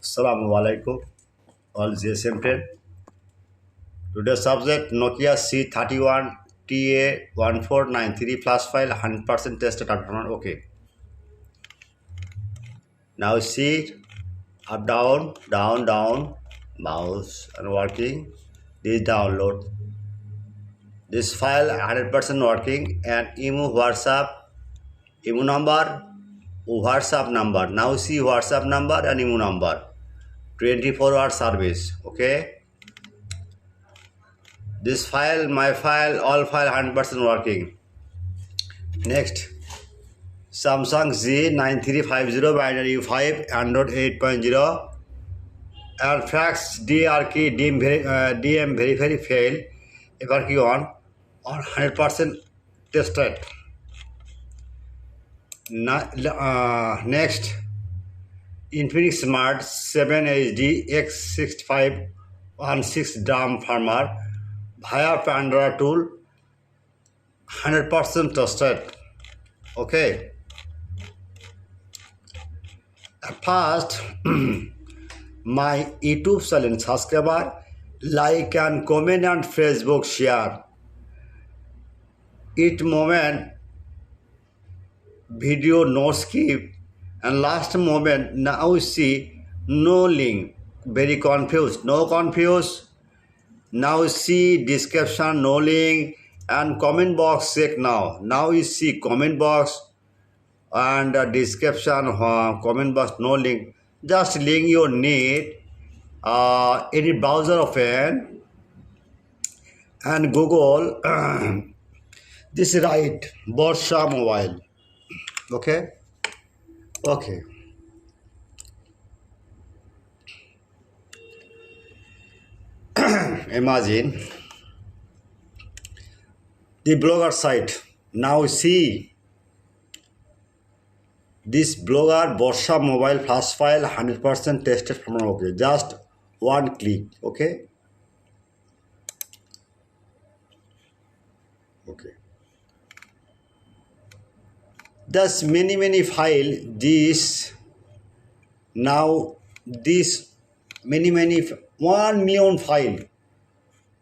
Assalamu alaikum, all GSM trade. Today's subject Nokia C31 TA1493 flash file 100% tested performance. Okay. Now see up down mouse and working. This download. This file 100% working and email WhatsApp email number WhatsApp number. Now see WhatsApp number and email number. 24-hour service. Okay. This file, my file, all file 100% working. Next, Samsung Z9350 binary 5 Android 8.0 and fax DR key DM very fail. Ever key on 100% tested. Next, Infinix Smart 7 HD X6516 DRAM Firmware via Pandora tool 100% tested. Okay. At first, my YouTube channel subscriber, like and comment and Facebook share. Each moment video no skip and last moment now see no link. Very confused. No confused. Now see description no link and comment box check now. Now you see comment box and description comment box no link. Just link you need any browser open and Google this is right Borsha mobile. Okay. Imagine the blogger site. Now see this blogger Borsha mobile flash file 100% tested from okay. Just one click. Okay. Thus many file this now this many 1 million file.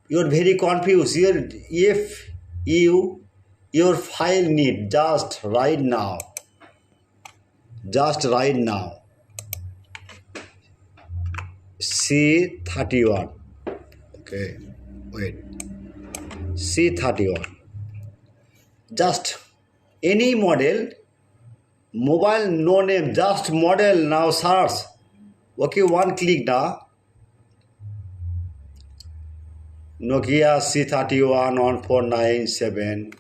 You are very confused here. If your file need just right now C31. Okay, wait, C31 just any model mobile no name just model now search. Okay, one click now. Nokia C31 1497,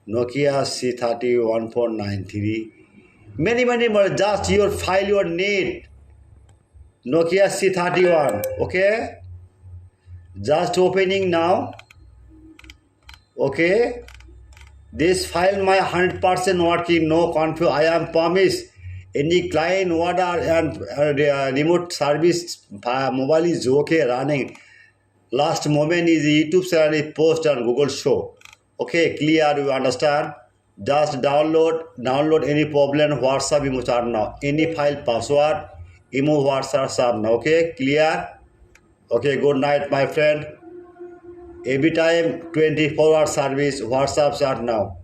Nokia C31 1493, many models, just your file your need. Nokia C31, okay, just opening now. Okay, this file my 100% working, no confuse. I am promise any client order and remote service mobile is okay running. Last moment is YouTube channel post and Google show. Okay, clear, you understand? Just download any problem, WhatsApp email start now. Any file password, email WhatsApp start now. Okay, clear? Okay, good night, my friend. Every time 24-hour service, WhatsApp start now.